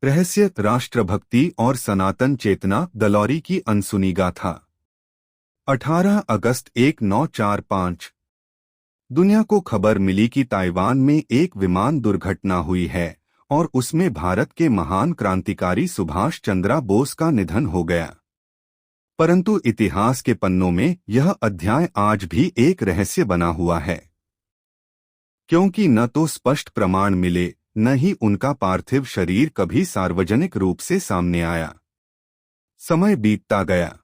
रहस्य, राष्ट्रभक्ति और सनातन चेतना, दलौरी की अनसुनी गाथा। 18 अगस्त 1945 दुनिया को खबर मिली कि ताइवान में एक विमान दुर्घटना हुई है और उसमें भारत के महान क्रांतिकारी सुभाष चंद्र बोस का निधन हो गया। परंतु इतिहास के पन्नों में यह अध्याय आज भी एक रहस्य बना हुआ है, क्योंकि न तो स्पष्ट प्रमाण मिले, न ही उनका पार्थिव शरीर कभी सार्वजनिक रूप से सामने आया। समय बीतता गया,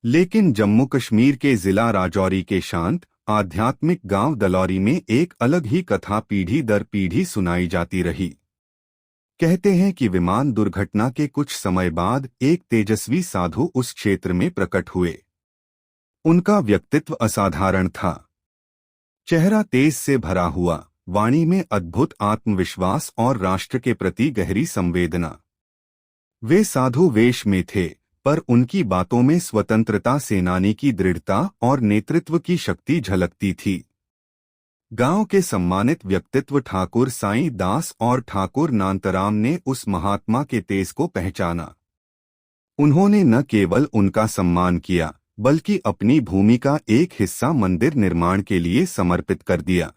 लेकिन जम्मू कश्मीर के जिला राजौरी के शांत आध्यात्मिक गांव दलौरी में एक अलग ही कथा पीढ़ी दर पीढ़ी सुनाई जाती रही। कहते हैं कि विमान दुर्घटना के कुछ समय बाद एक तेजस्वी साधु उस क्षेत्र में प्रकट हुए। उनका व्यक्तित्व असाधारण था। चेहरा तेज से भरा हुआ, वाणी में अद्भुत आत्मविश्वास और राष्ट्र के प्रति गहरी संवेदना। वे साधु वेश में थे, पर उनकी बातों में स्वतंत्रता सेनानी की दृढ़ता और नेतृत्व की शक्ति झलकती थी। गांव के सम्मानित व्यक्तित्व ठाकुर साईं दास और ठाकुर नांतराम ने उस महात्मा के तेज को पहचाना। उन्होंने न केवल उनका सम्मान किया, बल्कि अपनी भूमि का एक हिस्सा मंदिर निर्माण के लिए समर्पित कर दिया।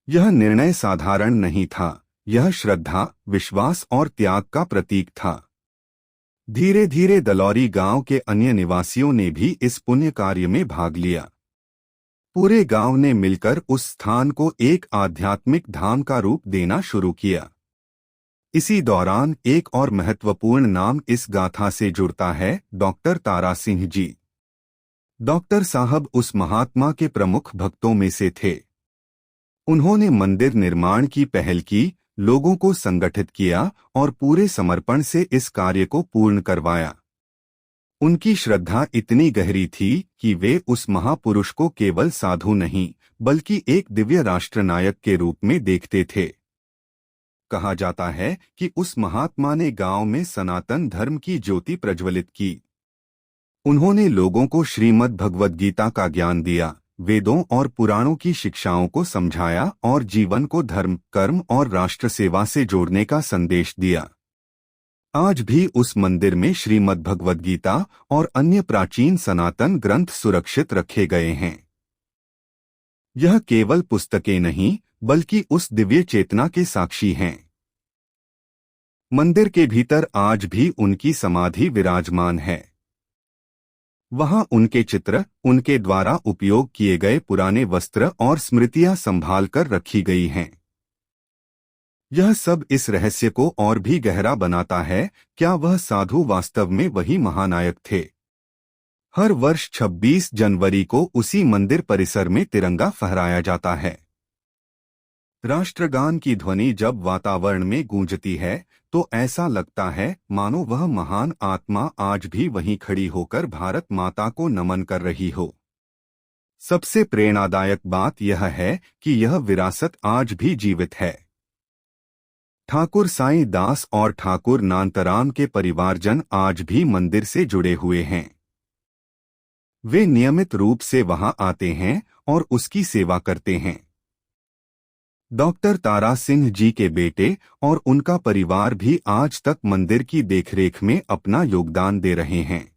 यह निर्णय साधारण नहीं था, यह श्रद्धा, विश्वास और त्याग का प्रतीक था। धीरे धीरे दलौरी गांव के अन्य निवासियों ने भी इस पुण्य कार्य में भाग लिया। पूरे गांव ने मिलकर उस स्थान को एक आध्यात्मिक धाम का रूप देना शुरू किया। इसी दौरान एक और महत्वपूर्ण नाम इस गाथा से जुड़ता है, डॉक्टर तारा सिंह जी। डॉक्टर साहब उस महात्मा के प्रमुख भक्तों में से थे। उन्होंने मंदिर निर्माण की पहल की, लोगों को संगठित किया और पूरे समर्पण से इस कार्य को पूर्ण करवाया। उनकी श्रद्धा इतनी गहरी थी कि वे उस महापुरुष को केवल साधु नहीं, बल्कि एक दिव्य राष्ट्रनायक के रूप में देखते थे। कहा जाता है कि उस महात्मा ने गांव में सनातन धर्म की ज्योति प्रज्वलित की। उन्होंने लोगों को श्रीमद् भगवद गीता का ज्ञान दिया, वेदों और पुराणों की शिक्षाओं को समझाया और जीवन को धर्म, कर्म और राष्ट्र सेवा से जोड़ने का संदेश दिया। आज भी उस मंदिर में श्रीमद् भगवद गीता और अन्य प्राचीन सनातन ग्रंथ सुरक्षित रखे गए हैं। यह केवल पुस्तकें नहीं, बल्कि उस दिव्य चेतना के साक्षी हैं। मंदिर के भीतर आज भी उनकी समाधि विराजमान है। वहां उनके चित्र, उनके द्वारा उपयोग किए गए पुराने वस्त्र और स्मृतियां संभाल कर रखी गई हैं। यह सब इस रहस्य को और भी गहरा बनाता है, क्या वह साधु वास्तव में वही महानायक थे? हर वर्ष 26 जनवरी को उसी मंदिर परिसर में तिरंगा फहराया जाता है। राष्ट्रगान की ध्वनि जब वातावरण में गूंजती है, तो ऐसा लगता है मानो वह महान आत्मा आज भी वहीं खड़ी होकर भारत माता को नमन कर रही हो। सबसे प्रेरणादायक बात यह है कि यह विरासत आज भी जीवित है। ठाकुर साईं दास और ठाकुर नांतराम के परिवारजन आज भी मंदिर से जुड़े हुए हैं। वे नियमित रूप से वहां आते हैं और उसकी सेवा करते हैं। डॉक्टर तारा सिंह जी के बेटे और उनका परिवार भी आज तक मंदिर की देखरेख में अपना योगदान दे रहे हैं।